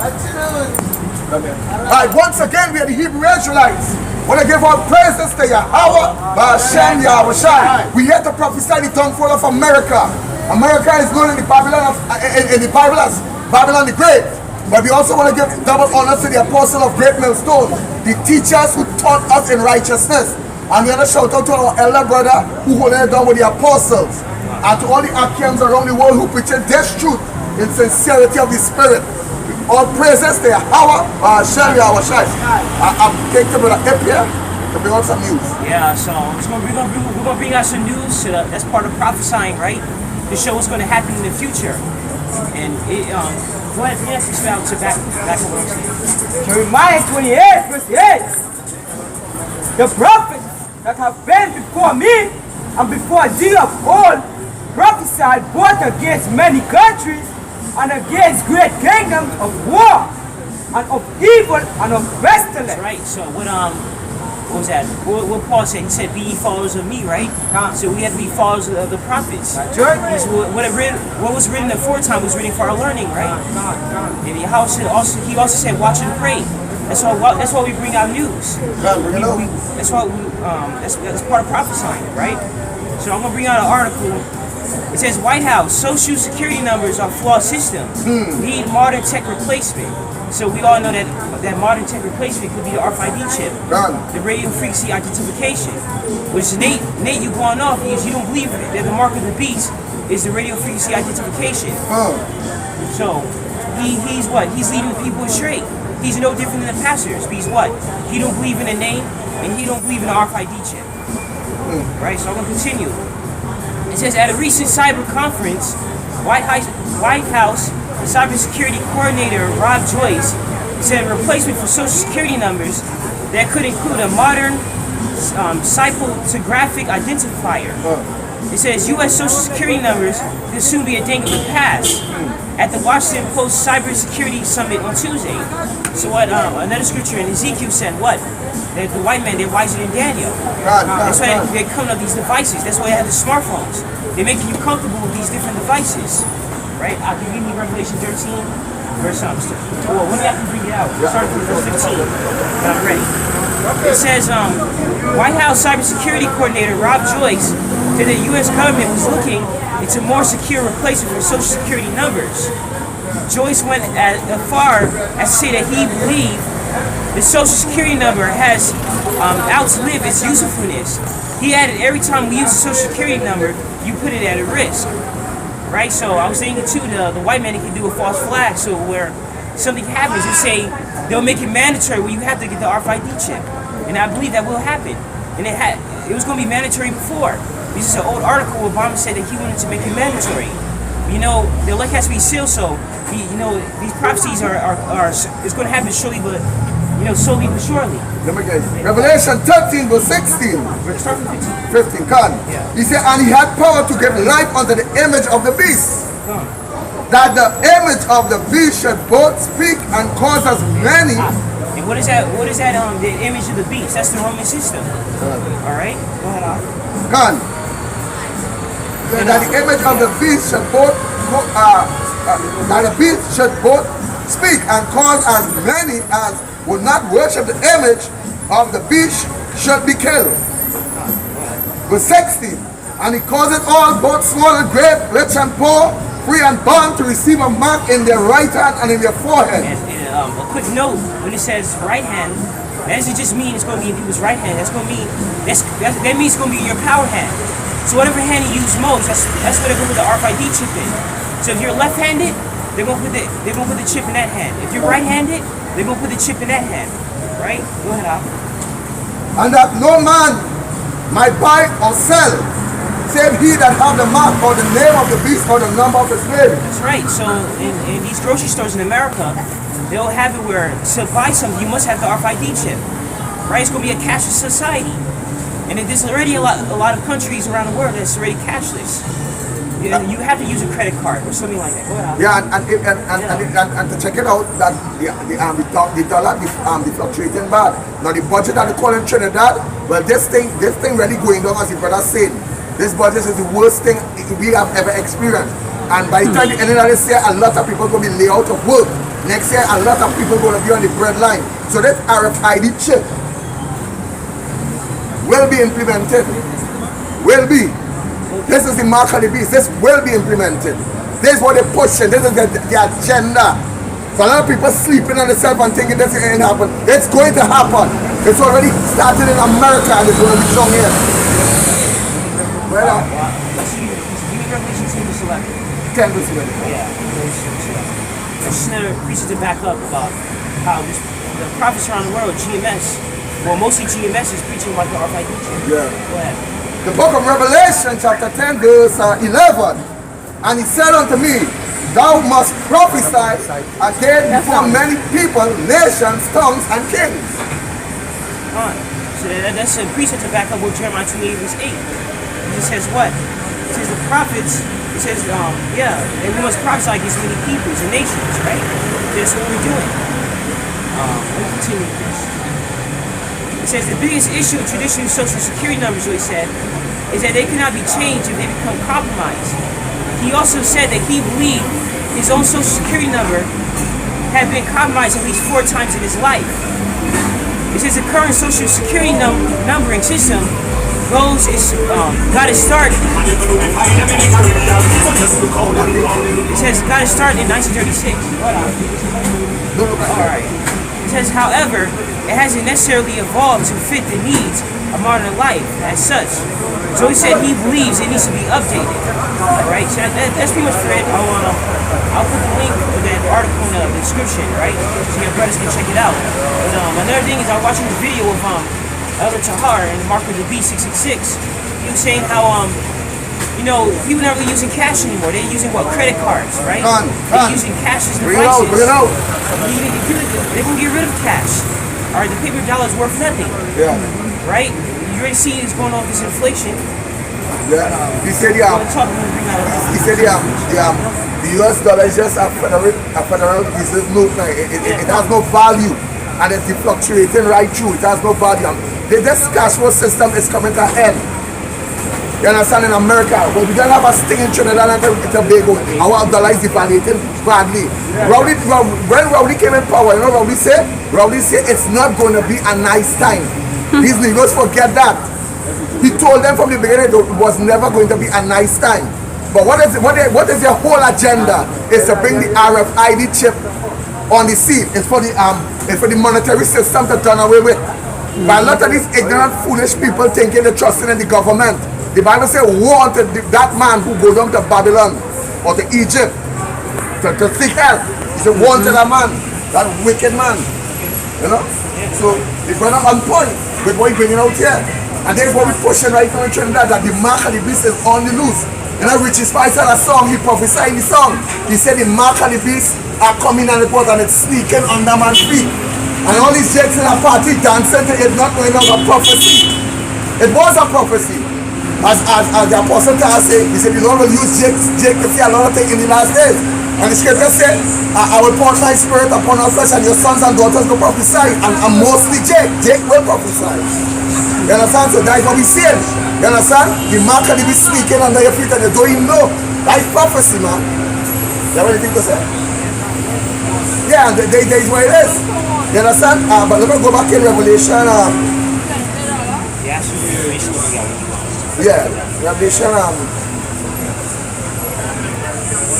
Alright, once again, we are the Hebrew Israelites. Want to give our praises to Yahweh, Ba'ashem Yahushai. We here to prophesy the downfall of America. America is known in the Bible as Babylon the Great. But we also want to give double honor to the apostle of Great Millstone, the teachers who taught us in righteousness. And we want to shout out to our elder brother who holding it down with the apostles. And to all the Akians around the world who preach this truth in sincerity of the spirit. All praises to Yahweh, Hashem Yahushai. I'm taking to Brother Ip here to bring out some news. Yeah, so we're gonna bring out some news. That's part of prophesying, right? To show what's going to happen in the future. And it, go ahead, bring us to back on what I'm saying. Jeremiah 28, verse 8. The prophets that have been before me and before thee of old prophesied both against many countries and against great kingdoms of war and of evil and of pestilence. That's right. So what was that? What Paul said? He said, "Be ye followers of me," right? So we have to be followers of the prophets. What was written aforetime was written for our learning, right? And he also said, "Watch and pray." That's why we bring out news. That's why that's part of prophesying, right? So I'm gonna bring out an article. It says White House Social Security numbers are flawed system. Need modern tech replacement. So we all know that modern tech replacement could be the RFID chip, the radio frequency identification. Which Nate, you going off because you don't believe that the mark of the beast is the radio frequency identification. So he's what? He's leading the people astray. He's no different than the pastors. He's what? He don't believe in a name and he don't believe in the RFID chip. Right. So I'm gonna continue. It says at a recent cyber conference, White House Cybersecurity Coordinator Rob Joyce said a replacement for Social Security numbers that could include a modern cytographic identifier. It says U.S. Social Security numbers could soon be a thing of the past at the Washington Post Cybersecurity Summit on Tuesday. So what another scripture in Ezekiel said what? That the white man, they're wiser than Daniel. That's why they're coming up with these devices. That's why they have the smartphones. They're making you comfortable with these different devices. Right? I can give you Revelation 13, verse well, when do I have to bring it out? Starting from verse 15. I'm ready. It says, White House Cybersecurity Coordinator Rob Joyce said the U.S. government was looking into more secure replacement for Social Security numbers. Joyce went as far as to say that he believed the Social Security number has outlived its usefulness. He added, every time we use a Social Security number, you put it at a risk. Right, so I was thinking too, the white man can do a false flag, so where something happens, you say they'll make it mandatory where you have to get the RFID chip, and I believe that will happen. And it was going to be mandatory before. This is an old article where Obama said that he wanted to make it mandatory. You know, the elect has to be sealed, so these prophecies are it's going to happen shortly, but slowly but surely. Revelation 13 verse 16. Start from 15. 15, God. Yeah. He said, and he had power to give life unto the image of the beast. That the image of the beast should both speak and cause as many. And what is that? The image of the beast? That's the Roman system. Alright? Go ahead, Al. God. That the image of the beast should both speak and cause as many as would not worship the image of the beast should be killed. Verse 16. And he causeth all, both small and great, rich and poor, free and bond, to receive a mark in their right hand and in their forehead. And a quick note, when it says right hand, that doesn't just mean it's going to be in people's right hand. That's going to mean that means it's going to be in your power hand. So whatever hand you use most, that's where they're going to put the RFID chip in. So if you're left-handed, they're going to put the chip in that hand. If you're right-handed, they're going to put the chip in that hand. Right? Go ahead, Al. And that no man might buy or sell, save he that have the mark or the name of the beast or the number of his name. That's right. So in these grocery stores in America, they'll have it where to buy something, you must have the RFID chip. Right? It's going to be a cashless society. And there's already a lot of countries around the world that's already cashless. You have to use a credit card or something like that. Go ahead. Yeah, and to check it out, that the dollar fluctuating bad. Now the budget that they call in Trinidad, well, this thing really going down, as the brother said. This budget is the worst thing we have ever experienced. And by the time the end of this year, a lot of people are going to be laid out of work Next year, a lot of people going to be on the bread line. So that RFID chip will be implemented. Will be. This is the mark of the beast. This will be implemented. This is what they're pushing. This is the agenda. So a lot of people sleeping on themselves and thinking this ain't happen. It's going to happen. It's already started in America and it's going to be strong here. Well, Give me Revelation 10 verse 11. 10 verse 11. Yeah. There's just another reason to back up about how the prophets around the world, GMS, well, mostly GMS is preaching about the RFID chip. Yeah. Go ahead. The book of Revelation, chapter 10, verse 11. And he said unto me, thou must prophesy again before many people, nations, tongues, and kings. So that's a precept to back up with Jeremiah 28 verse 8. It says what? It says the prophets, it says, and we must prophesy against many peoples and nations, right? That's what we're doing. Let me continue with this. It says the biggest issue with traditional social security numbers, what he said, is that they cannot be changed if they become compromised. He also said that he believed his own social security number had been compromised at least 4 times in his life. It says the current social security numbering system got it started. It says got it started in 1936. Alright. It says, however, it hasn't necessarily evolved to fit the needs of modern life as such. So he said he believes it needs to be updated. Alright, so that's pretty much for it. I'll put the link to that article in the description, right? So your brothers can check it out. But another thing is I was watching this video of Elder Tahar and the Mark of the Beast 666. He was saying how people not really using cash anymore. They're using credit cards, right? They're using cash as devices. Bring it out. They're gonna get rid of cash. Alright, the paper dollar is worth nothing. Yeah. Right? You already see it's going on with this inflation. Yeah. He said the US dollar is just a federal reserve note now. It has no value and it's fluctuating right through. It has no value. This cash flow system is coming to end. You understand, in America, but we don't have a sting in Trinidad and Tobago. Our dollar is devaluating badly. Yeah. When Rowdy came in power, you know what Rowdy said? Rowdy said it's not going to be a nice time. These Negroes forget that. He told them from the beginning it was never going to be a nice time. But what is their whole agenda? Is to bring the RFID chip on the scene. It's for the monetary system to turn away with. But a lot of these ignorant, foolish people thinking they're trusting in the government. The Bible says, woe unto that man who goes down to Babylon or to Egypt to seek help. He said, woe unto that man, that wicked man. You know? So it's going on point with what he's bringing out here. And that's what we're pushing right now in Trinidad, that the mark of the beast is on the loose. You know, Richie Spicer had a song, he prophesied in the song. He said the mark of the beast are coming on the port and it's sneaking under man's feet. And all these jakes in a party dancing to it, not knowing of a prophecy. It was a prophecy. As the apostle Paul said, he said the Lord will use Jake to see a lot of things in the last days. And the scripture said, I will pour my spirit upon our flesh and your sons and daughters will prophesy. And mostly Jake will prophesy. You understand? So that's what we said. You understand? The mark of the beast sneaking under your feet and you don't even know. That's prophecy, man. You have anything to say? Yeah, that is what it is. You understand? But let me go back in Revelation.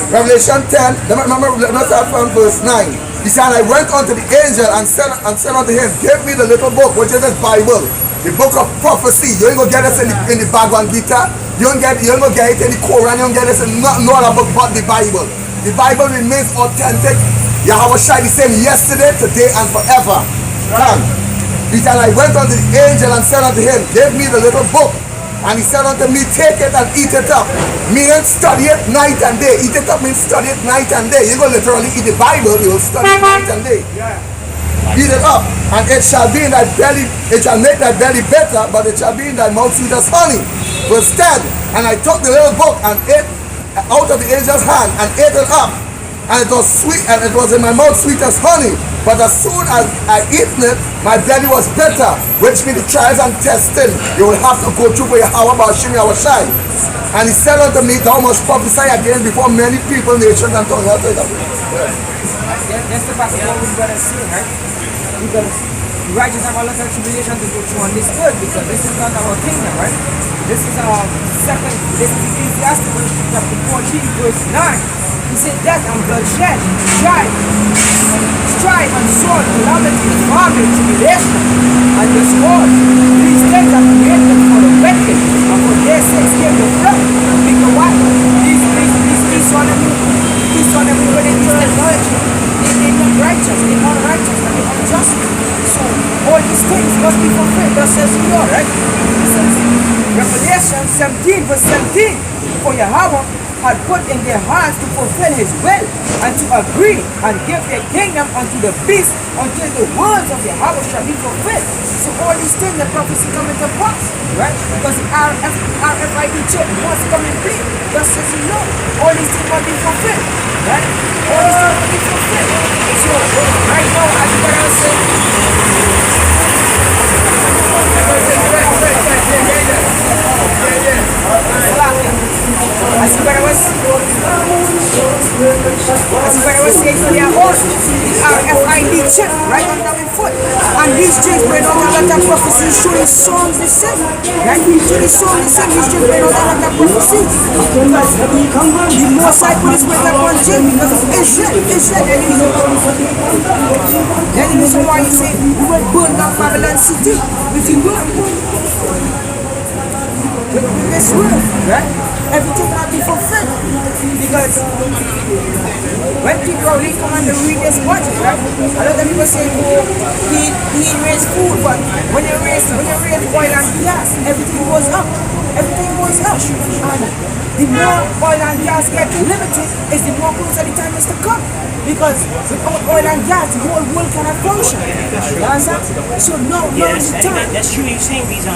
Revelation 10. Remember, let's start from verse 9. He said, I went unto the angel and said unto him, give me the little book, which is the Bible, the book of prophecy. You ain't gonna get this in the Bhagavad Gita. You ain't gonna get it in the Quran. You ain't gonna get this in no other book but the Bible. The Bible remains authentic. Yahweh Shai the same yesterday, today, and forever. He said, I went unto the angel and said unto him, give me the little book. And he said unto me, take it and eat it up. Meaning study it night and day. Eat it up means study it night and day. You're going to literally eat the Bible, you will study it night and day. Eat it up, and it shall be in thy belly, it shall make thy belly better, but it shall be in thy mouth sweet as honey. Verse 10, and I took the little book and ate out of the angel's hand and ate it up. And it was sweet, and it was in my mouth sweet as honey. But as soon as I eaten it, my belly was bitter, which means the trials and testing you will have to go through for Yahweh Bashim Yahushai. And he said unto me, thou must prophesy again before many people, nations, and tongues. That's the part of what we gotta see, right? Because the righteous have a lot of tribulation to go through on this earth because this is not our kingdom, right? This is our this is Ecclesiastes chapter 14, verse 9. He said death and bloodshed, strife and sword, calamity, famine, tribulation, and discord. These things are created for the wicked, and for their sakes came the flood. Because why? These one of them when they use technology, they're not righteous, they're unrighteous, and they're unjust. So all these things must be fulfilled, thus says the Lord, right? It says, Revelation 17, verse 17, for Yahweh had put in their hearts to fulfill his will and to agree and give their kingdom unto the beast until the words of Yahweh shall be fulfilled. So all these things, the prophecy coming to pass, right? Because the RFID chip must come in play. Thus says the Lord. All these things must be fulfilled, right? All these things must be fulfilled. So right now, as the brother said, as the brother was saying to their own, RFID chip right on their foot. And these chicks bring out a lot of prophecy, showing songs they sing. Right? So the song they sing, these chicks bring out a lot of prophecy. Because the Most High put his weight upon Jim because of Israel. Then the reason why he said, we will burn down Babylon city with the word. With this word, right? Everything will be fulfilled. Because when people really come and read this budget, right? A lot of people say, oh, he raise food, but when you raise oil and gas, everything goes up. Everything goes up. And the more oil and gas get limited, is the more closer the time is to come. Because without oil and gas, the whole world cannot function. You understand? So now is the time. That's true. You're saying these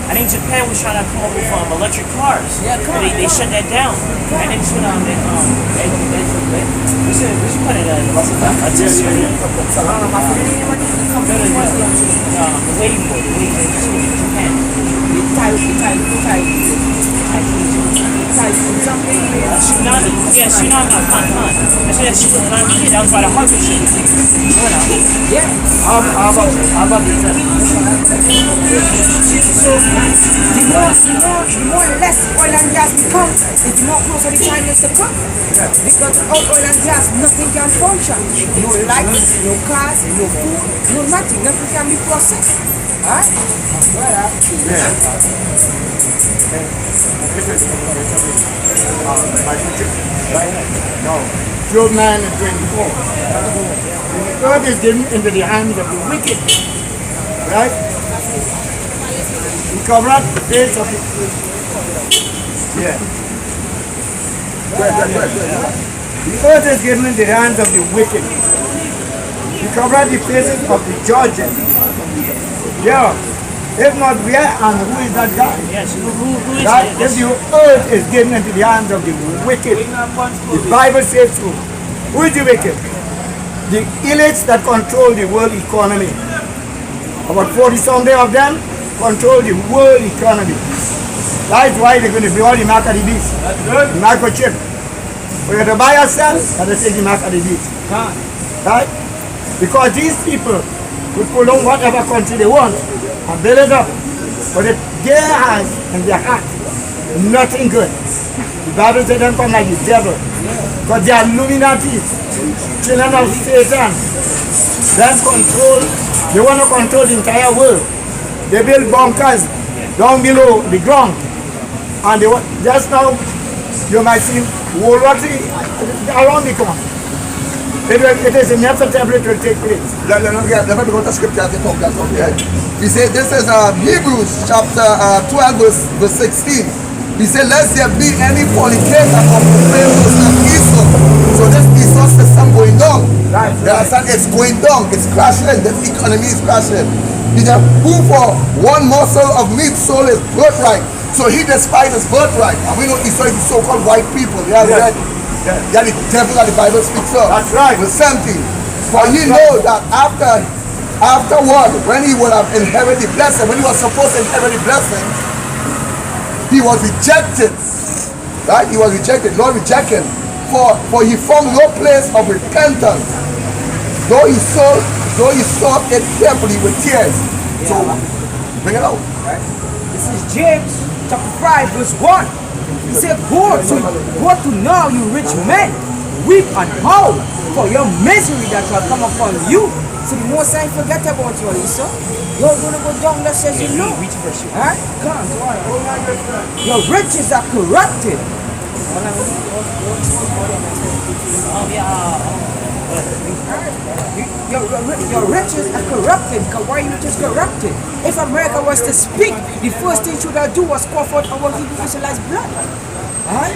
I think Japan was trying to come up with electric cars. Yeah, they shut that down. And then we should put it a test unit. The wave board, Japan. Tsunami. Yeah, tsunami on Kankan. That's what tsunami hit. That was by the harbor ship. Yeah. How about the So the more less oil and gas becomes, the more closer the time is to come. Because without oil and gas, nothing can function. No lights, no cars, no food, no nothing. Nothing can be processed. Alright? Job 9 and 24. The earth is given into the hands of the wicked. Right? He covered the face of the yeah. The earth is given into the hands of the wicked. He covered the faces of the judges. Yeah. If not, where and who is that guy? Yes, who is Right? it? If the earth is given into the hands of the wicked, the Bible says so. Who is the wicked? The elites that control the world economy. About 40-something of them control the world economy. That's why they're going to be all the mark of the beast. The microchip. For you to buy or sell, gotta take the mark of the beast. Right? Because these people could pull on whatever country they want and build it up. But if their eyes and their heart, nothing good. The Bible says them come like the devil. Because they are Illuminatis, children of Satan. They control, they want to control the entire world. They build bunkers down below the ground. And they just now, you might see World War III around the corner. It is inevitable it will take place. Let me go to scripture to talk that up here. He said, this is Hebrews chapter 12 verse 16. He said, lest there be any fornicator or profane person of Esau. So this Esau system going down. Right. You understand? It's going down. It's crashing. The economy is crashing. He said, who for one morsel of meat sold his birthright. So he despised his birthright. And we know Esau is the so-called white people. They are red. They are the devil that the Bible speaks of. That's right. Verse 17. For he knows that afterward, when he would have inherited the blessing, when he was supposed to inherit the blessing, he was rejected. Right? He was rejected. Lord rejected him. For he found no place of repentance. Though he sought it carefully with tears. So, bring it out. Right? This is James chapter 5 verse 1. He said, go to now, you rich men, weep and howl for your misery that shall come upon you. So the Most High forget about you, Lisa. You're going to go down there, says you know. Huh? Come on. Your riches are corrupted. Your riches are corrupted. Why are your riches corrupted? If America was to speak, the first thing should have do was cough out our Hebrew Israelites' blood. Huh?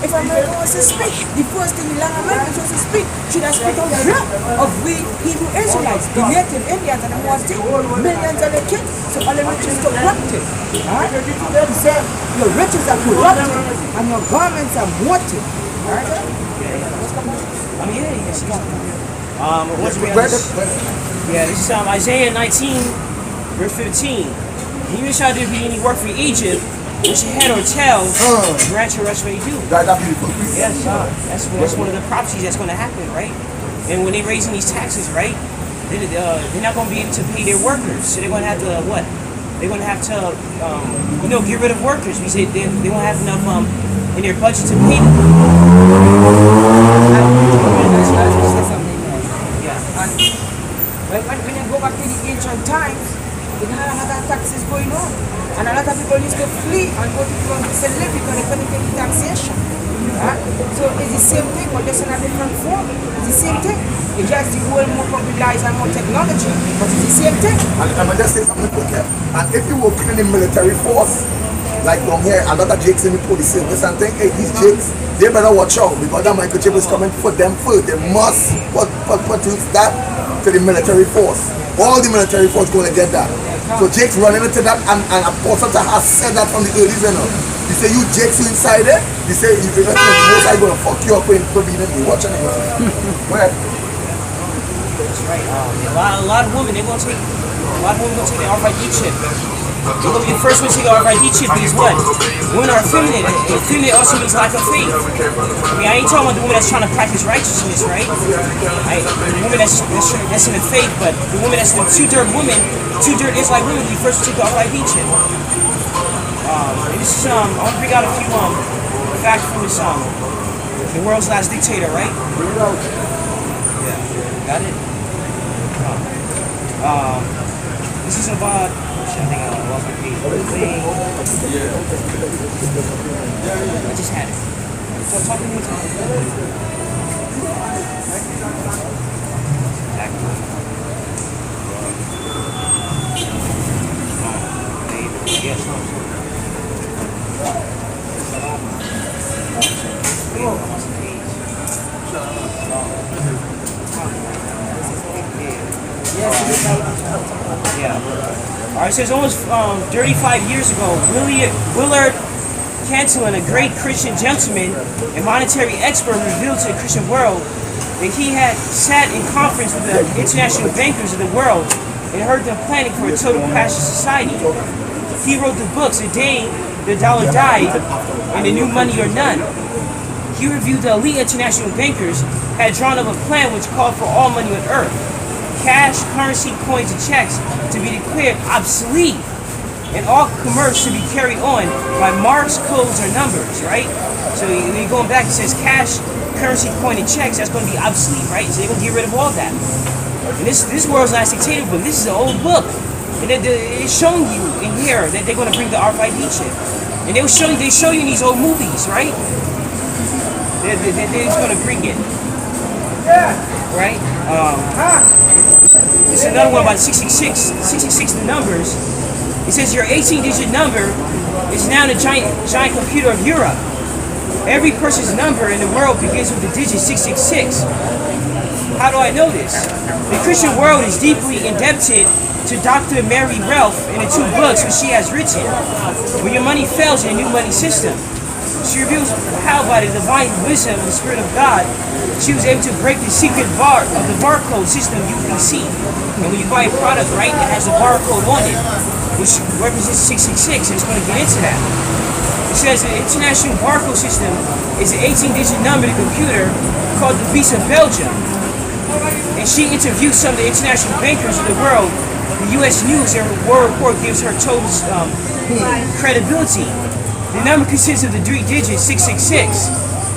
If America was to speak, the first thing the land Americans was to speak should have spit out blood of we Hebrew Israelites, the native Indians and the ones they millions of their kids. So all the riches corrupted. Huh? Your riches are corrupted and your garments are morted. Right? I mean, yeah, yes, once we this is Isaiah 19, verse 15. And you shall there be any work for Egypt, which your head or tail, grant your rest what you do. That's beautiful. Yes, that's one of the prophecies that's going to happen, right? And when they're raising these taxes, right, they're not going to be able to pay their workers. So they're going to have to, what? They're going to have to, get rid of workers. We say they won't have enough in their budget to pay them. When you go back to the ancient times, they had a lot of taxes going on. And a lot of people used to flee and go to countries to live because they couldn't pay the taxation. So it's the same thing, but just in a different form. It's the same thing. It's just the world more popularized and more technology, but it's the same thing. And I'm going to just say something quick here. And if you work in the military force, like down here, a lot of jakes in the police service and think, hey, these jakes, they better watch out because that microchip is coming for them first. They must put that to the military force. All the military force going to get that. So Jake's running into that, and Apostle has said that from the early zone. He say, you Jake's you inside there. He say, you the most I'm going to fuck you up in providently. Watch it. Where? That's right. A lot of women, they're going to take, the RFID chip. They're going to be the first one to take the RFID chip because what? Women are effeminate. Effeminate also means lack of faith. I mean, I ain't talking about the woman that's trying to practice righteousness, right? The woman that's in the faith, but the woman that's the two dirt Israelite women will be first to take the RFID chip. And this is, I want to bring out a few facts from this the world's last dictator, right? Yeah, got it? This is about, I think I lost my page. I just had it. So talk to me All right, so it's almost 35 years ago, Willard Cantillon, a great Christian gentleman and monetary expert, revealed to the Christian world that he had sat in conference with the international bankers of the world and heard them planning for a total cashless society. He wrote the books The Day the Dollar Died and The New Money or None. He reviewed the elite international bankers had drawn up a plan which called for all money on earth, cash, currency, coins, and checks to be declared obsolete, and all commerce to be carried on by marks, codes, or numbers, right? So when you're going back, it says cash, currency, coin, and checks, that's going to be obsolete, right? So they're going to get rid of all that. And this world's last dictator book, this is an old book. And it's showing you in here that they're going to bring the RFID chip. And they show you in these old movies, right? They're just going to bring it. Right? This is another one about 66 numbers. It says your 18-digit number is now the giant computer of Europe. Every person's number in the world begins with the digit 666. How do I know this? The Christian world is deeply indebted to Dr. Mary Ralph in the 2 books which she has written. When your money fails in a new money system, she reveals how by the divine wisdom and the Spirit of God, she was able to break the secret bar of the barcode system UPC. And when you buy a product, right, it has a barcode on it, which represents 666, and it's going to get into that. It says the international barcode system is an 18-digit number in the computer called the Visa Belgium. And and she interviewed some of the international bankers of the world. The U.S. News and World Report gives her total credibility. The number consists of the 3 digits 666.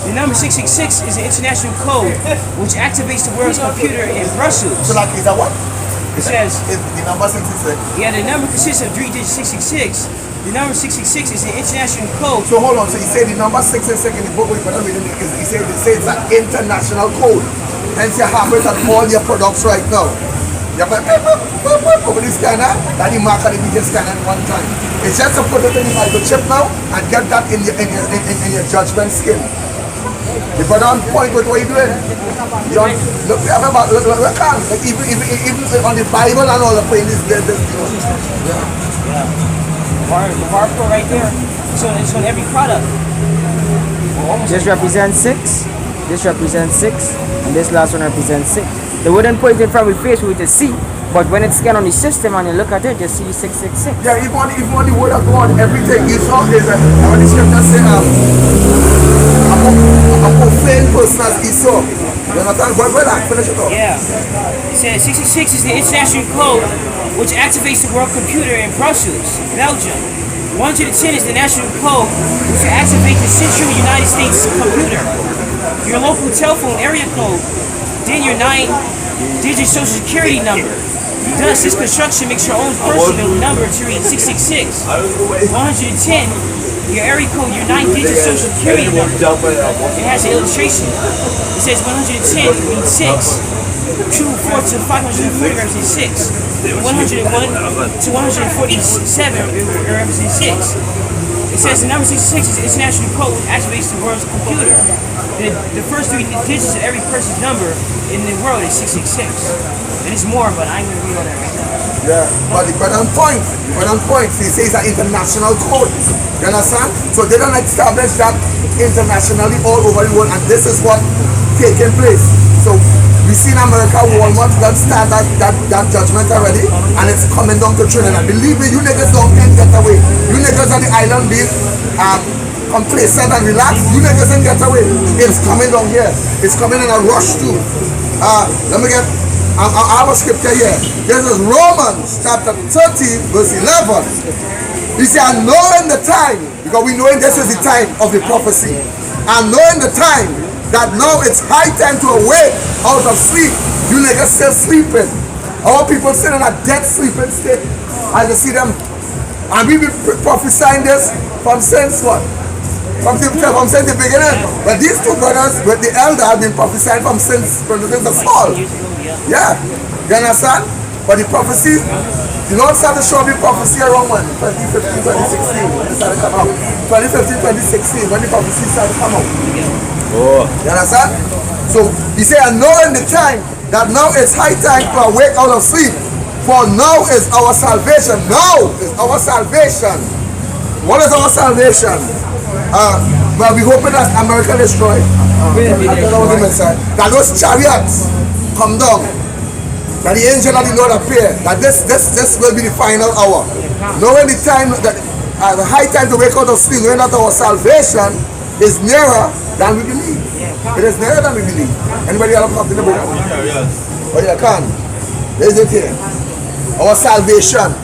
The number 666 is an international code which activates the world's computer in Brussels. So like, is that what? It says, Is the number 66? yeah, the number consists of 3 digits 666. The number 666 is an international code. So hold on, so you say the number 666 in the book, we better read it because he said it's an international code. Hence you have it on all your products right now. You have over this scanner, that you mark and you scan at one time. It's just to put it in the microchip now and get that in your judgment skill. You put on point with what you're doing. You don't, look, we can't. Like even on the Bible and all the point is there. The barcode right there. So it's on every product. This represents 6, this represents 6, and this last one represents 6. They wouldn't put it in front of your face with a C, but when it's scanned on the system and you look at it, you see 666. Yeah, even on the word of God, everything you saw is when the scripture say a profane person as Esau. You understand? But finish it off. Yeah. It says 666 is the international code which activates the world computer in Brussels, Belgium. 110 is the national code which will activate the Central United States computer. Your local telephone area code, then your 9-digit social security number. Thus, this construction makes your own personal number to read 666. 110, your area code, your 9-digit social security number. It has an illustration. It says 110 means 6. 2, 4 to 540 represents 6. 101 to 147 represents 6. It says the number 66 is the international code which activates the world's computer. The first 3 digits of every person's number in the world is 666. And it's more, but I ain't gonna read all that right now. Yeah, but on point, he says an international code. You understand? So they don't establish that internationally all over the world, and this is what taking place. So we see in America, Walmart that start that judgment already, and it's coming down to Trinidad. Believe me, you niggas don't can get away. You niggas on the island being complacent and relaxed. You niggas can get away. It's coming down here. It's coming in a rush too. Let me get. I have a scripture here. This is Romans chapter 13, verse 11. He said, "And knowing the time," because we know this is the time of the prophecy, "and knowing the time, that now it's high time to awake out of sleep." You niggas still sleeping. Our people still in a dead sleeping state. As you see them. And we've been prophesying this from since what? From since the beginning. But these two brothers with the elder have been prophesying from since the fall. Yeah. You understand? But the prophecy, the Lord started showing me prophecy around when? 2015, 2016. When it started to come out. 2015, 2016, when the prophecy started to come out. Oh. You understand? So he said, "And knowing the time, that now it's high time to awake out of sleep. For now is our salvation." Now is our salvation. What is our salvation? Well, we hoping that America destroyed. That those chariots come down. That the angel of the Lord appear. That this will be the final hour. Knowing the time, that the high time to wake out of sleep, knowing that our salvation is nearer than we believe. It is nearer than we believe. Anybody else have something to bring up? Oh, you can. There's it here. Our salvation.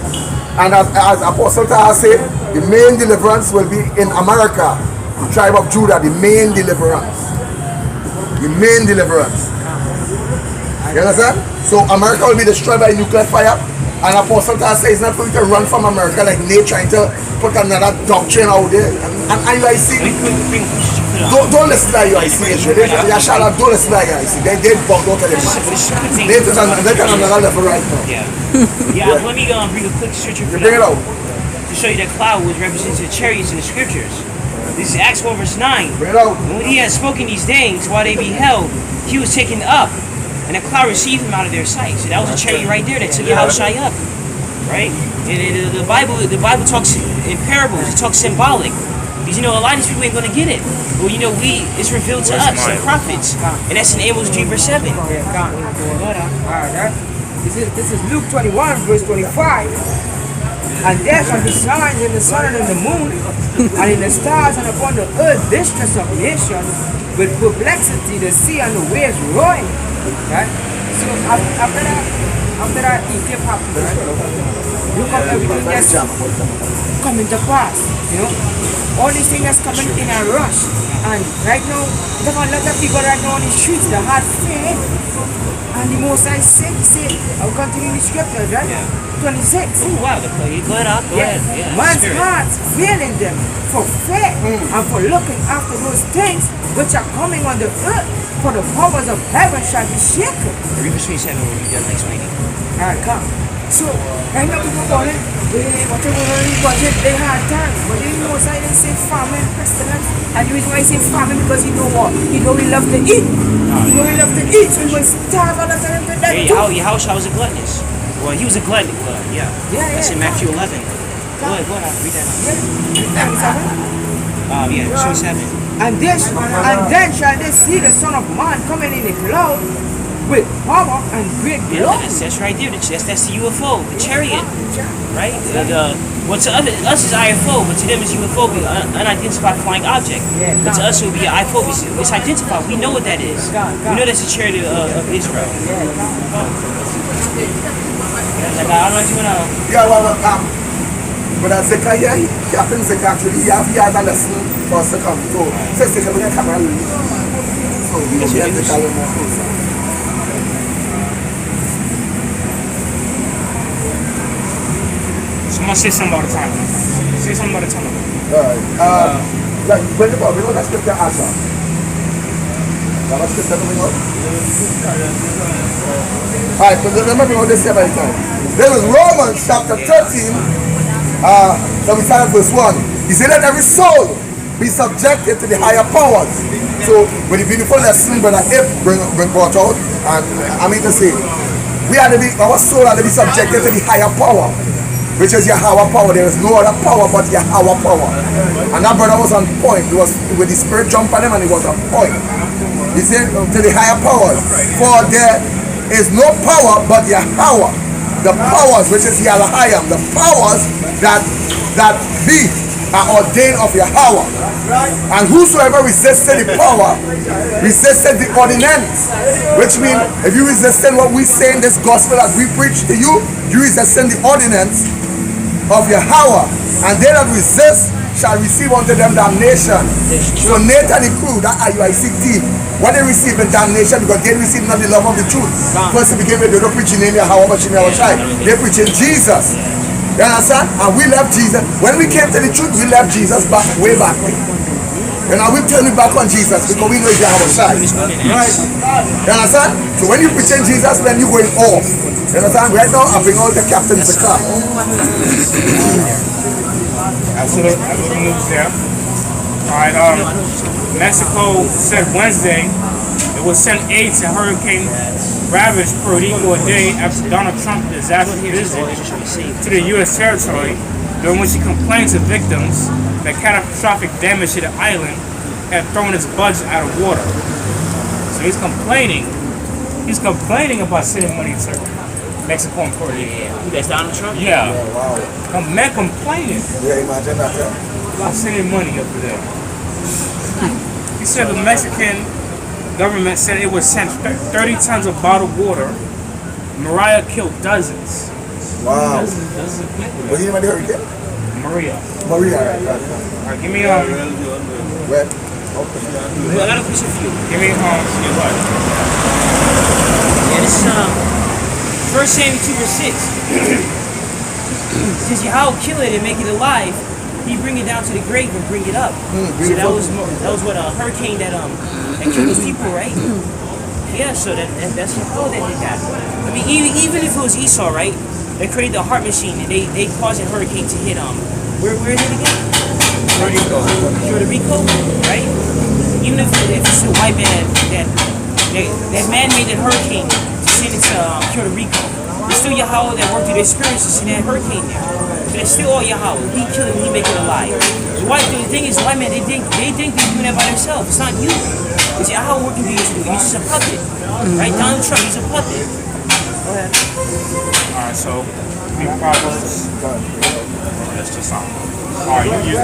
And as Apostle Taha said, the main deliverance will be in America. The tribe of Judah, the main deliverance. The main deliverance. You understand? So America will be destroyed by nuclear fire. And Apostle Taha says it's not going to run from America like Nate trying to put another doctrine out there. And IUIC, don't listen to IUIC, Israel. Don't listen to IUIC. They bugged out of their minds. They're on another level right now. Yeah, let me bring a quick scripture for bring it out. to show you that cloud was represents the chariots in the scriptures. This is Acts 1 verse 9. Bring it out. And when he had spoken these things, while they beheld, he was taken up, and a cloud received him out of their sight. So that was a chariot right there that took Yahushua up. Right? And the Bible talks in parables, it talks symbolic. Because a lot of these people ain't gonna get it. Well, it's revealed to us, the prophets. And that's in Amos 3 verse 7. This is Luke 21 verse 25. And there shall be signs in the sun and in the moon, and in the stars, and upon the earth distress of nations, with perplexity the sea and the waves roaring. Right? So after that Ethiopia happened, right? Look up everything that's coming to pass, you know. All these things that's coming in a rush. And right now, there are a lot of people right now on the streets that had faith. And the most I say, I'll continue the scriptures, right? Yeah. 26. Oh wow, go ahead, go ahead. Yeah, Man's spirit. hearts failing them for faith and for looking after those things which are coming on the earth, for the powers of heaven shall be shaken. Read verse 27 when you done explaining. Alright, come. So, right now people calling, whatever really budget, they had time. But they know why they say famine, pestilence. And the reason why he say famine because you know what? You know we love to eat. You know we love to eat, so we will starve all the time to that Hey, too. Yahushua was a gluttonous. Well, he was a glutton, yeah. That's in Matthew 11. Go ahead, read that now. Yeah, 27. And then shall they see the Son of Man coming in a cloud with power and great Yeah, glory. that's right there. That's the UFO, the chariot, right? Well, to us is IFO, but to them is UFO, unidentified flying object. Yeah, But to us it would be an IFO. It's identified. We know what that is. We know that's the chariot of Israel. Like, I don't know if you want to... Yeah, well, but as Zechariah, Captain Zechariah, actually, he has a lesson for us to come. So, since they come in, come and leave. So, we will get the calendar closer. Someone say something about the time. Say something about the time. Alright. Like, when the Bible, that scripture answer. That scripture coming up? Alright, but remember what they say about the time. There was Romans chapter 13, let me start at verse 1. He said that every soul be subjected to the higher powers. So, with the beautiful lesson Brother Ip bring brought out, and I mean to say, our soul had to be subjected to the higher power, which is Yahweh power. There is no other power but Yahweh power. And that brother was on point. It was with the spirit jump on him and he was on point. He said to the higher powers, for there is no power but Yahweh. The powers which is Yahweh, the powers that be are ordained of Yahweh. And whosoever resisted the power, resisted the ordinance. Which means if you resisted what we say in this gospel as we preach to you, you resisted the ordinance of Yahweh. And they that resist shall receive unto them damnation. So Nathan the crew, that IUIC team, what they receive in damnation because they receive not the love of the truth. First they begin with they don't preach in name Yahweh but in Yahweh. They preach in Jesus. You understand? And we left Jesus. When we came to the truth, we left Jesus back way back. And now we're turning back on Jesus because we know it's Yahweh. Right? You understand? So when you preach in Jesus, then you're going off. You understand? Right now I bring all the captains to come. That's the news there. Alright, Mexico said Wednesday it will send aid to hurricane ravaged Puerto Rico a day after Donald Trump's disastrous visit to the U.S. territory, during which he complained to victims that catastrophic damage to the island had thrown its budget out of water. So he's complaining about sending money to Mexico and Puerto Rico. That's Donald Trump? Yeah. Wow. Man complaining Yeah, imagine that. about sending money up there. He said the Mexican government said it would send 30 tons of bottled water. Mariah killed dozens. Wow. Dozens of people. Was he anybody hurricane? Maria. Maria. Alright, give me Where? I got a question for you. give me Yeah, this is 1 Samuel 2 verse 6. Says Yahweh kill it and make it alive. He bring it down to the grave and bring it up. So that was what a hurricane that killed those people, right? Yeah, so that's Yahweh that did that. I mean, even if it was Esau, right? They created the heart machine and they caused a hurricane to hit where is it again? Puerto Rico, right? Even if it's a white man that man made that hurricane to send it to Puerto Rico, it's still Yahweh that worked through the experience to send that hurricane there. So it's still all Yahweh. He killed him, he make it alive. The thing is, white man, they think they're doing that by themselves. It's not you. It's Yahweh working through you. You're just a puppet, right? Donald Trump, he's a puppet. Go ahead. alright, so give me Proverbs. That's just something. Alright, you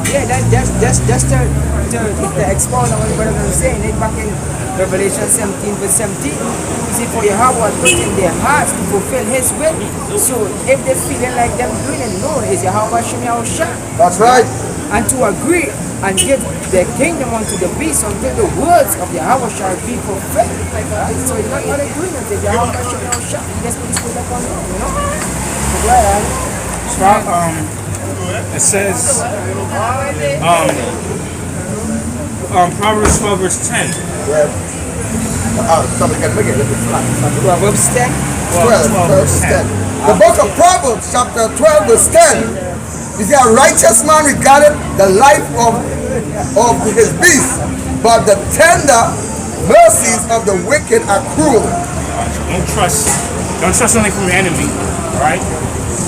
Yeah, just to expound on what brother was saying, it back in Revelation 17 verse 17, you see, for Yahweh put in their hearts to fulfill his will. So if they're feeling like them doing it, no, it's Yahweh Shem Yahushua. That's right. And to agree and give the kingdom unto the beast until the words of Yahweh shall be fulfilled. Right? So it's not agreement, it's Yahweh Shem Yahushua. That's what he's put up on you know? So, right, So, it says, Proverbs 12 verse 10. Somebody can make it. Proverbs 10. 12 verse 10. The book of Proverbs, chapter 12 verse 10. You see, a righteous man regarded the life of his beast, but the tender mercies of the wicked are cruel. Don't trust only from your enemy, all right?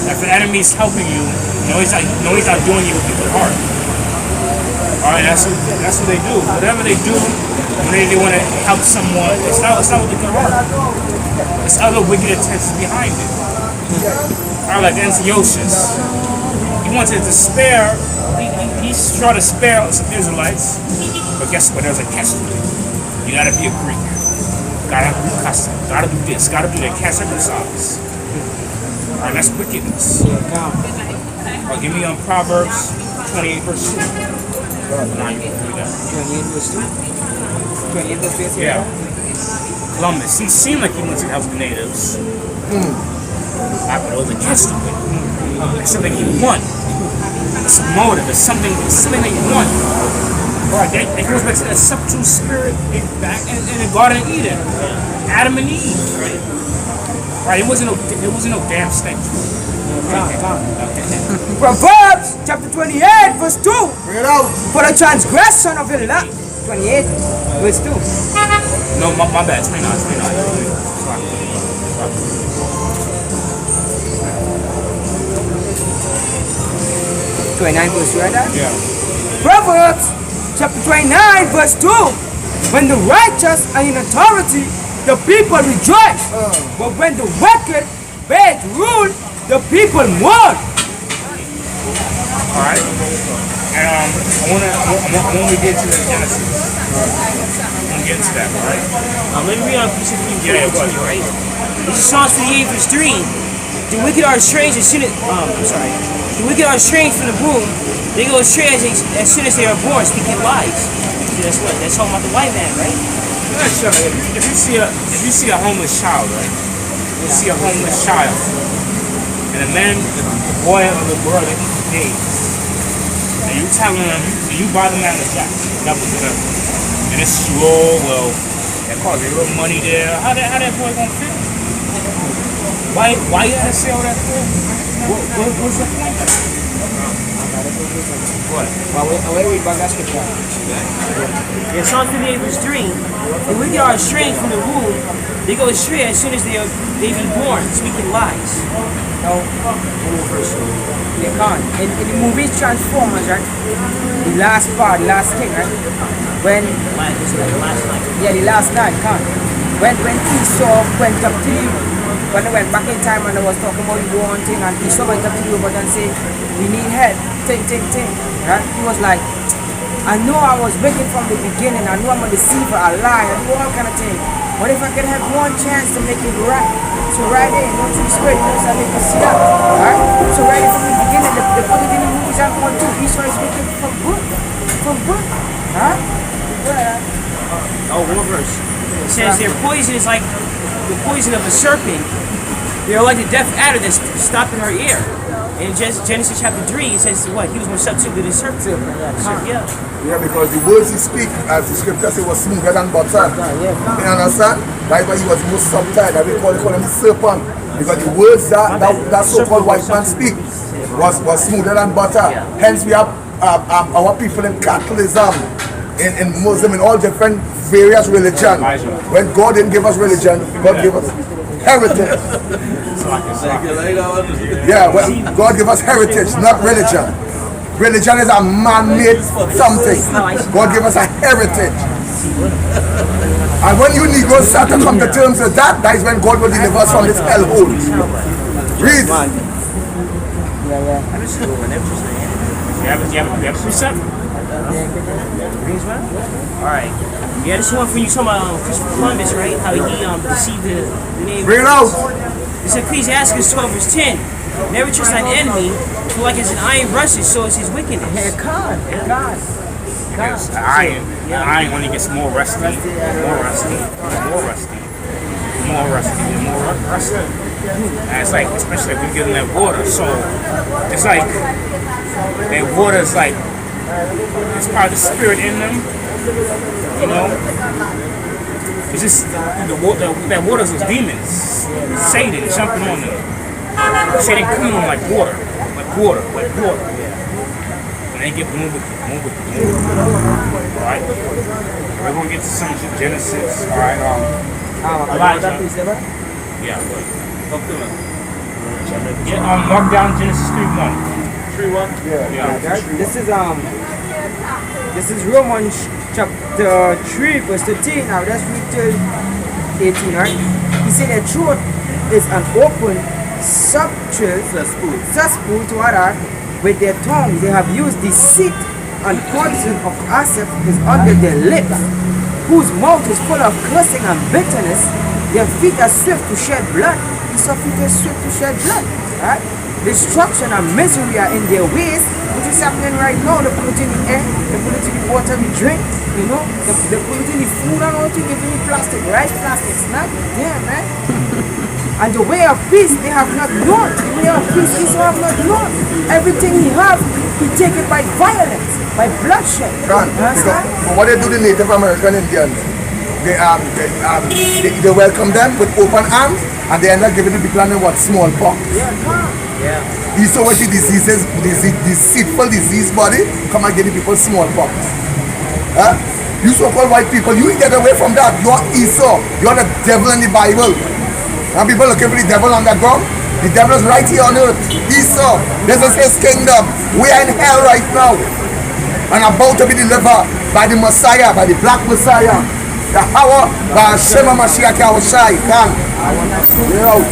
If the enemy is helping you, know he's not doing you with a good heart. All right, that's what they do. Whatever they do, when they want to help someone, it's not with a good heart. It's other wicked intentions behind it. All right, like Antiochus, he wanted to spare. He's trying to spare some Israelites, but guess what? There's a catch to it. You gotta be a Greek. Gotta do custom. Gotta do this. Gotta do that. Can't circumcise. Alright, that's wickedness. Give me on Proverbs 28 verse 2. Now you can read that. 28 verse 2. 28 verse 2. Yeah. Columbus, he seemed like he wanted to help the natives. But it was a catch to it. It's something he won. It's a motive. It's something that you want. Alright, that goes back to that subtle spirit back in the Garden of Eden. Adam and Eve, right? Right, it wasn't no damn snake. Proverbs chapter 28 verse 2. Bring it out. For the transgression of the land. 28 verse 2. No, my bad. 29. 29 verse 2, right there? Yeah. Proverbs chapter 29 verse 2. When the righteous are in authority, the people rejoice. But when the wicked bad rule, the people mourn. Alright. And when we get to the Genesis, I'm gonna get into that, alright? Let me read on piece of Yeah, go ahead. right? This is Psalms 58 verse 3. The wicked are estranged as soon as the wicked are estranged from the womb. They go astray as soon as they are born, speaking lies. See, that's what? That's talking about the white man, right? If you see a homeless child, right? You see a homeless child, and the boy or the girl that eats days, and you telling them, you buy them out of jack, that was good. And it's true, well, that costs a little money there. How that boy gonna fit? Why you gotta say all that for? What's the point? What? Yeah, Psalm 58 verse 3. The wicked are estranged from the womb. They go astray as soon as they be born, speaking lies. No. They can't. In the movie Transformers, right? The last part, the last king, right? When Last night. yeah, the last night, can't. When Esau went up to you, when they went back in time and they was talking about the war and thing, and Esau went up to you and said, we need help, ting. Right? He was like, I know I was wicked from the beginning, I know I'm a deceiver, a liar, I do all kind of things. What if I can have one chance to make it right? So right in, don't you swear, you know, so I make it see up. Alright? So right in from the beginning, the put it in the movies out 1, 2, Esau is wicked from good. Huh? Oh, one verse. It says their poison is like the poison of a serpent. They are like the deaf adder that's stopped in her ear. In Genesis chapter 3, it says what? He was going to substitute the serpent. Yeah. Yeah, because the words he speak, as the scripture says, was smoother than butter. You understand? That's why he was most subtle. That we call him the serpent. Because the words that so-called white man speak was smoother than butter. Hence we have our people in Catholicism, in Muslim, in all different various religions. When God didn't give us religion, God gave us heritage. Yeah, well, God gave us heritage, not religion. Religion is a man-made something. God gave us a heritage. And when you Negroes start to come to terms with that, that is when God will deliver us from this hellhole. Read. You have a precept? Rings well? Alright. Yeah, this one for you talking about Christopher Columbus, right? How he deceived the name. Bring it out. This is Ecclesiastes 12 verse 10. Never trust thine enemy, for like as an iron rusted, so is his wickedness. God. Yes, the iron when it gets more rusty, more rusty. And it's like, especially if we get in that water, so it's like that water is like it's part of the spirit in them, you know. It's just the water. That water is those demons, Satan jumping on them. Satan coming on like water. And they get move it. Alright? We're gonna get to some Genesis. Alright, Elijah. Yeah, mark down Genesis 3:1. 3:1? Yeah. This is Romans chapter 3 verse 13. Now let's read till 18, right? He said the truth is an open cesspool to others. With their tongue they have used deceit, and poison of asp is under their lips, whose mouth is full of cursing and bitterness. Their feet are swift to shed blood. His feet are swift to shed blood. Right? Destruction and misery are in their ways, which is happening right now. They're polluting the air, they're polluting the water we drink, you know, they're polluting the food and all to giving the plastic, rice plastics, not there, man. And the way of peace they have not known. The way of peace they have not known. Everything he have, he take it by violence, by bloodshed. Because what they do to Native American Indians, they welcome them with open arms, and they end up giving the people what smallpox. You saw what the diseases, deceitful disease body, come and give the people smallpox. Huh? You so-called white people, you get away from that. You're Esau. You're the devil in the Bible. And people looking for the devil on the ground. The devil is right here on earth. Esau, this is his kingdom. We are in hell right now. And about to be delivered by the Messiah, by the black Messiah. The power by Hashem HaMashiach Yahushai. Come. We're out.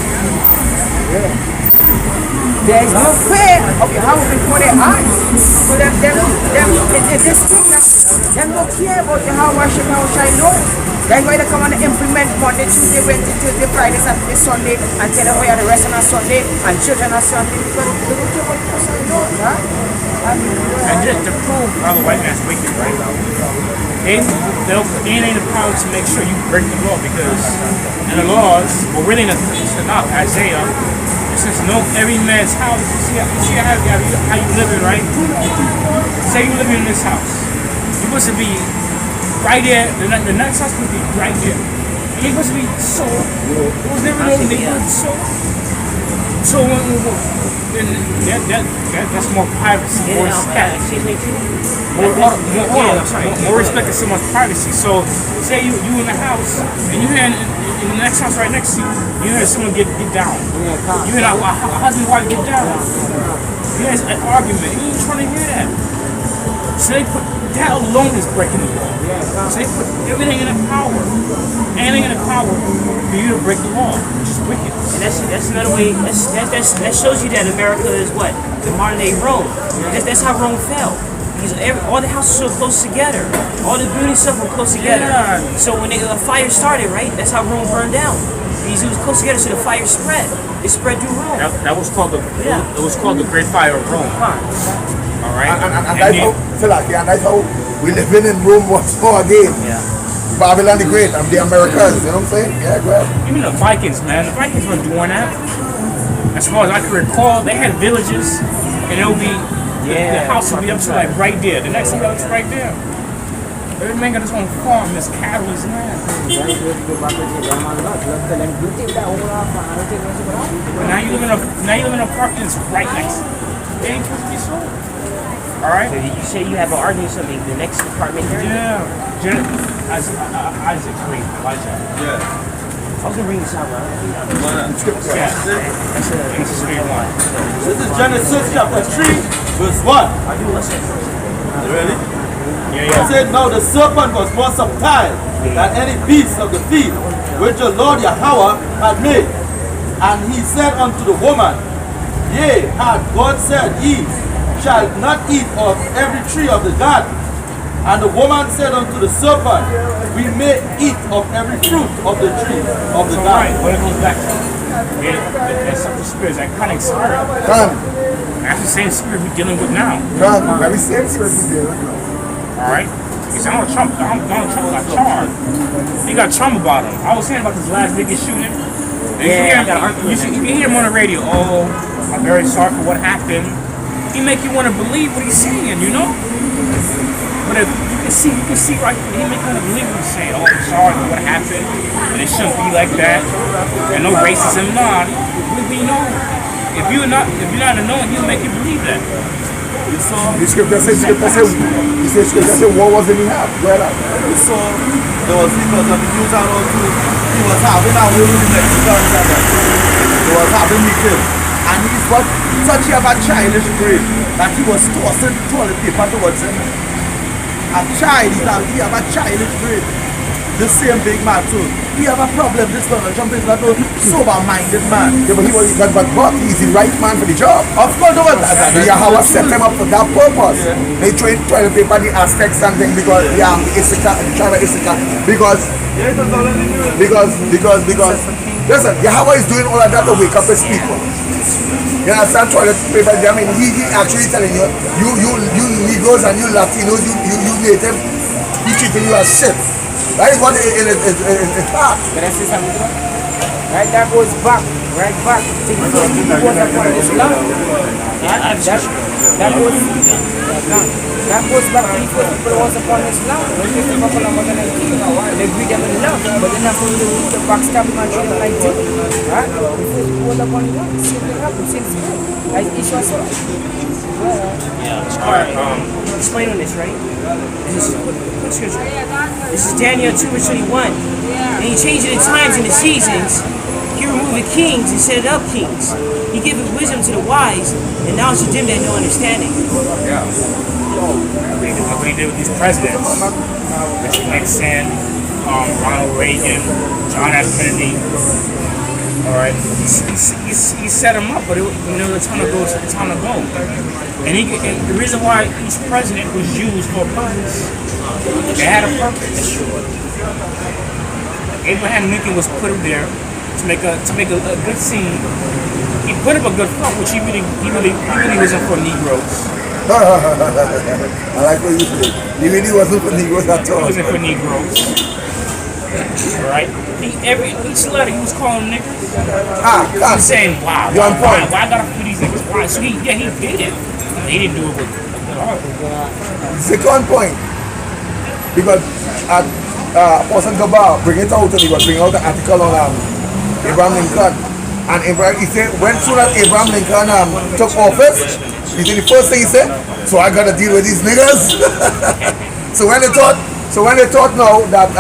There is no prayer of Yahweh before their eyes. So them this thing, them don't care about Yahweh Yahushai, no. That's why they come and implement Monday, Tuesday, Wednesday, Thursday, Friday, Saturday, Sunday, and tell them we are the rest on a Sunday and children on Sunday. Because they don't care what the person knows, huh? And just to prove how the white man's wicked, right? They ain't the power to make sure you break the law, because in the laws, well, really in the Tanakh, Isaiah, it says, no, every man's house. You see how you live it, right? Say you live in this house. You're supposed to be right there. The next house would be right there. And you're supposed to be sold. It was never known they were sold. So that's more privacy, more respect. More respect to someone's privacy. So say you in the house and you hear in the next house right next to you, you hear someone get down. You hear a husband and wife get down. There's an argument. You ain't trying to hear that. So they put that alone is breaking the law. So they put everything in the power, anything in the power for you to break the law, which is wicked. And that's another way. That shows you that America is what the modern day Rome. That's how Rome fell. Because all the houses were close together. All the building stuff were close together. Yeah. So when the fire started, right? That's how Rome burned down. Because it was close together, so the fire spread. It spread through Rome. That was called the Great Fire of Rome. All right. And that's how we living in Rome once more again. Yeah. Babylon the Great and the Americans. You know what I'm saying? Yeah, go ahead. Even the Vikings, man. The Vikings were doing that. As far as I can recall, they had villages, and it would be the house would be up to like right there. The next house right there. Every man got his own farm. There's cattle, his land. But now you live in an apartment that's right next to you. They ain't supposed to be sold. All right. So you say you have an argument or something. The next apartment here. Yeah. Isaac, wait, Elijah. Yeah. I was gonna bring this out, man. Yeah. That's Genesis 3:1. This is Genesis chapter 3, verse 1. I do listen. You ready? Yeah. It said, now the serpent was more subtle than any beast of the field which the Lord Yahweh had made. And he said unto the woman, yea, had God said, ye shall not eat of every tree of the garden. And the woman said unto the serpent, we may eat of every fruit of the tree of the So garden. right, when it goes back to there's some spirits, that cunning spirit. Come, That's the same spirit we're dealing with now. come. Very same spirit we deal with. Alright? Because Donald Trump got charged. He got Trump about him. I was saying about this last Vegas shooting. You can hear him on the radio. Oh, I'm very sorry for what happened. He make you want to believe what he's saying, you know? But if you can see right through, he make you want to believe what he's saying. Oh, I'm sorry for what happened. And it shouldn't be like that. And no racism, nah. You know, if you're not knowing, he'll make you believe that. The scripture says, war was in the heart. We saw there was because of the news and all too. He was having a will with the Mexicans and that. He was having meeting. And he's what such a childish brain that he was tossing toilet paper towards him. A child, he have a childish brain. The same big man too. He have a problem. This Donald Trump is not a sober-minded man. Yeah, but he's the right man for the job. Of course, no one that. Yahweh set him up for that purpose. Yeah. They train toilet paper, the Aztecs and things because the Issachar, the tribe of Issachar. Because listen, Yahweh is doing all of that to wake up his people. You understand toilet paper? I mean, he actually telling you Negroes and you Latinos, you native, he treating you as shit. That is what it's hard. Can I say something? Right, that goes back to the first people was upon this land. That goes back to the first people was upon this land. Don't just think of Columbus and they greet them in love, but then after the backstabbing and treat them like this. Right? The first people was upon the land. Same thing happened, same spirit. Like issue as well. Alright, explain on this, right? This is quick scripture. This is Daniel 2:21. And he changed the times and the seasons. He removed the kings and set up kings. He giveth wisdom to the wise and knowledge to them that know understanding. Yeah. What he did with these presidents. Richard Nixon, Ronald Reagan, John F. Kennedy. Alright. He set them up, but the time to go. And the reason why each president was used for a purpose. They had a purpose. Abraham Lincoln was put up there to make a good scene. He put up a good front, which he really wasn't for Negroes. I like what you say. He really wasn't for Negroes at all. He wasn't for Negroes. Right? Each letter he was calling them niggas. He was saying, wow, why I gotta put these niggas? Why? So he did it. He didn't do it with good heart. Second point, because Apostle Gabal bring it out and he was bringing out the article on Abraham Lincoln. And he said, when soon as Abraham Lincoln took office, he said the first thing he said, so I gotta deal with these niggas. So when they thought now that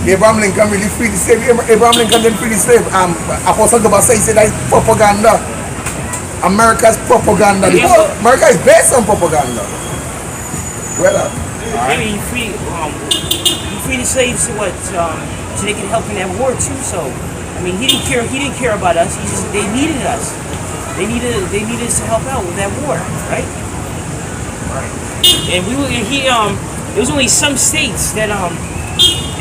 Abraham Lincoln really freed the slave, Abraham Lincoln didn't free the slave. Apostle Gabal said, he said that's propaganda. America's propaganda. America is based on propaganda. Well, I mean, you free the slaves to what? So they could help in that war too. So, I mean, he didn't care about us. They needed us. They needed us to help out with that war, right? And there was only some states that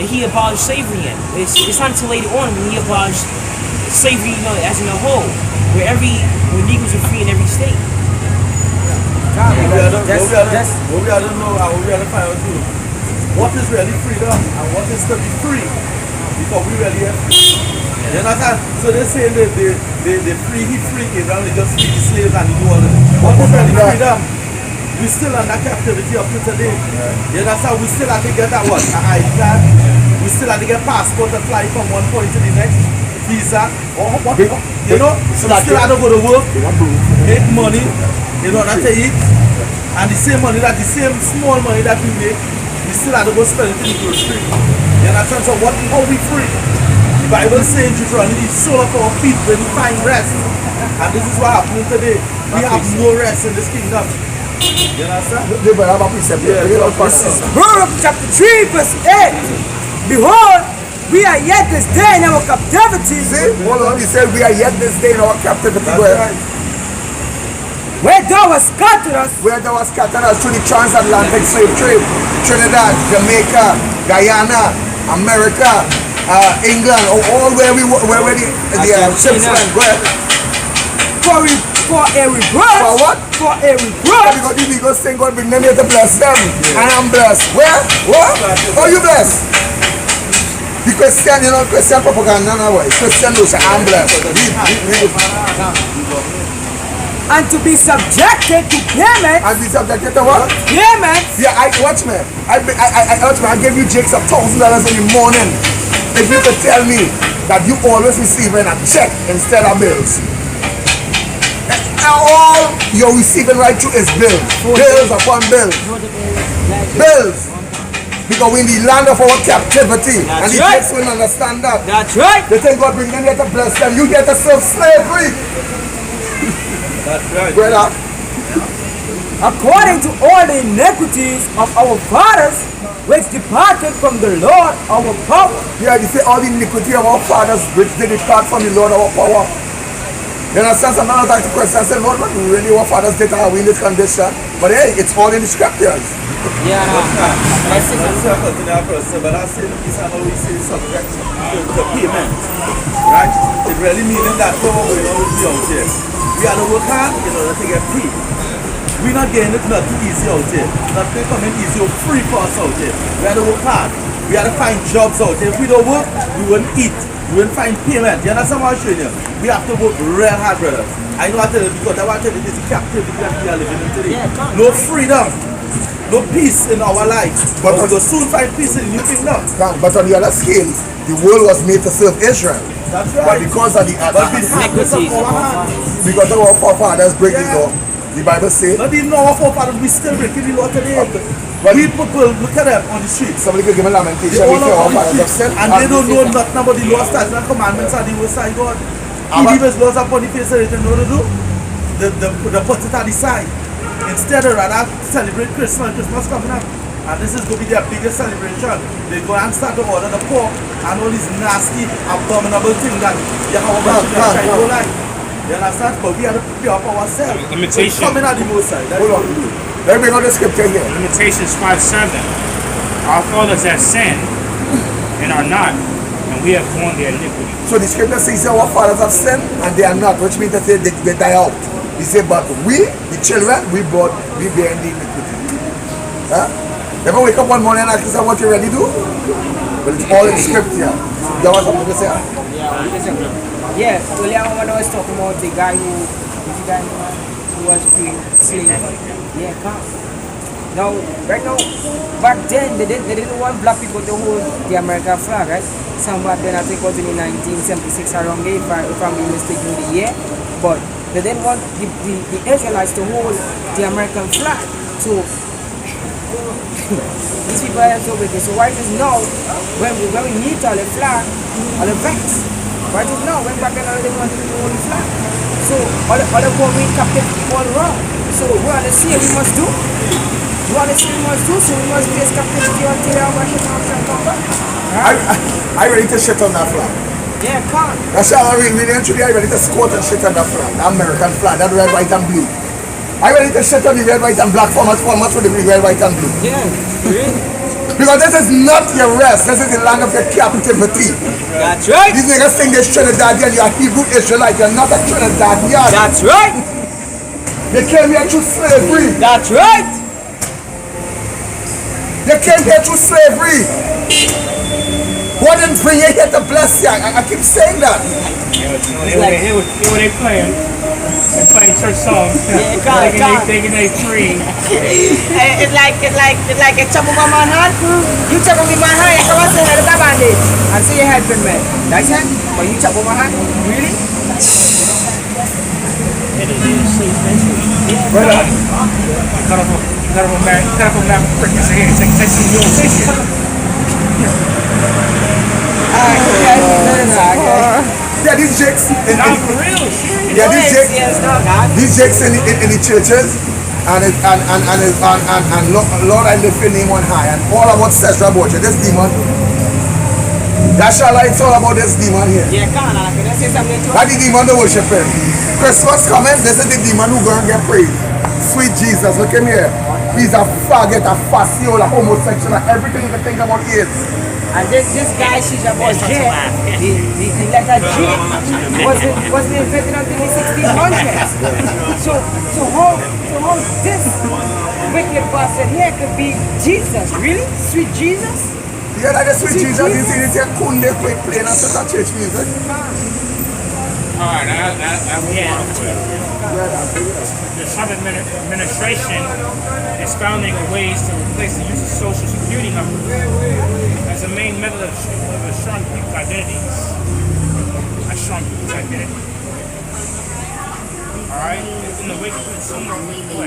he abolished slavery in. It's not until later on when he abolished slavery, as in a whole, where Negroes are free in every state. What we have to know and what we have to find out too. What is really freedom and what is to be free before we really have free. You understand? So they say they free, Abraham, they just free the slaves and they do all this. What is really freedom? We still under captivity up to today. You understand? We still have to get that what? An ID card. We still have to get passport to fly from one point to the next. Visa. Or what? You know? We still have to go to work, make money in order to eat. And the same small money that we make, we still have to go spend it in the grocery. You understand? So how we free? The Bible says in Deuteronomy, the sole of our feet when we find rest. And this is what happening today. We have no rest in this kingdom. You understand? This is Proverbs chapter 3 verse 8. Behold, we are yet this day in our captivity. See? Hold on, he said we are yet this day in our captivity. That's right. Where thou hast scattered us, Where thou hast scattered us through the transatlantic slave trade, Trinidad, Jamaica, Guyana, America, England, all where we where the ships went. Where? for a reproach. For what? For a reproach. We go sing God, bring them here to bless them. I am blessed. Where? What? How you blessed? The Christian, you know, Christian propaganda, no way. Christian will say, I'm blessed. And to be subjected to payment. And be subjected to what? Payment. Yeah, watch me. I gave you Jakes $1,000 in the morning. If you could tell me that you always receiving a check instead of bills. All you're receiving right through is bills. Bills upon bills. Bills. Because we're in the land of our captivity. And the Jakes will understand that. That's right. They think God bring them here to bless them. You get to serve slavery. That's right. Brother. According to all the iniquities of our fathers, which departed from the Lord our power. Yeah, you say all the iniquity of our fathers, which they depart from the Lord our power. You understand? Sometimes I ask the question, I say, Lord, what really our fathers did are we in this condition? But hey, it's all in the scriptures. Yeah, I see the person, but I say the piece I know we say subject to payment. Right? It really meaning that we're always be out here. We are to work hard in order to get paid. We're not getting it not too easy out here. Nothing coming easy or free for us out here. We are to work hard. We are to find jobs out here. If we don't work, we won't eat. We won't find payment. You understand what I'm showing you? We have to work real hard, brothers. I know I tell you because I want to tell you this is captivity that we are living in today. No freedom. No peace in our lives. But we will soon find peace in the new kingdom. But on the other scale, the world was made to serve Israel. That's right. But because of the because of our forefathers breaking the law, the Bible says. Not even our forefathers, we still breaking the law today. We people look at them on the streets. Somebody could give a lamentation. They all on the streets, and they don't know nothing about the law, statutes, and commandments and the word side God. He leave his laws upon the face of it, and know what to do? They put it on the side. Instead of rather celebrate Christmas coming up. And this is going to be their biggest celebration. They go and start to order the pork and all these nasty, abominable things that Yahweh don't like. You understand? But we have to prepare up ourselves. Limitation. Coming out the most side. Hold on. Let me bring out the scripture here. Limitations 5:7. Our fathers have sinned and are not, and we have borne their iniquity. So the scripture says our fathers have sinned and they are not, which means that they die out. He said, but we, the children, we bear the iniquity. Huh? Never wake up one morning and ask yourself what you really do? But it's all in scripture. You want something to say? Yeah, earlier when I was talking about the guy who was free slave. Yeah, come. Now, right now, back then they didn't want black people to hold the American flag, right? Some back then, I think it was in 1976 around there, if I'm mistaken the year. But they didn't want the Israelites to hold the American flag. So these people are so wicked. So why just now, when we need all the flag, all the banks, why just now, when back then they didn't want to hold the flag? So all the poor we captive all wrong. So we want to see we must do. We want to see we must do, so we must face captivity until our shit come back. I ready to shit on that flag. Yeah, come. That's how I really and truly I ready to squat and shit on that flag. The American flag, that red, white and blue. I ready to shit on the red, white and black formats with the red, white and blue. Yeah, really? Because this is not your rest, this is the land of your captivity. That's right. These niggas think they're Trinidadian, you're a Hebrew Israelite, you're not a Trinidadian. That's right. They came here through slavery. That's right. They came here through slavery. What didn't bring you here to bless you? I keep saying that. Hear what they playing. They're playing church songs. Yeah, thinking they free. It's like a chop on my hand. You chop on my hand, come on, say hello, bandage. And say you're helping me. That's it? But you chop on my hand? Really? Brother, Cut off a man, prick his head. Take some real shit. yeah, these jakes Not for real, serious. yeah, these jakes in the churches and Lord I lift your name on high and all about Sesra Bocha, this demon That's all it's all about this demon here. Yeah, come on, can I say something to That the demon they worship him. Christmas coming, this is the demon who going to get praised. Sweet Jesus, look at me here. He's a faggot, a fascio, a homosexual, everything you can think about is. And this guy, she's about J. The letter J wasn't invented until the 1600s. So how this wicked bastard here could be Jesus? Really? Sweet Jesus? Yeah, that is sweet Jesus. You see, it's a kunde quick playing after that church music. Alright, I the Trump administration is founding ways to replace the use of social security numbers as a main method of assuring people's identities. Alright? In the wake of consumer people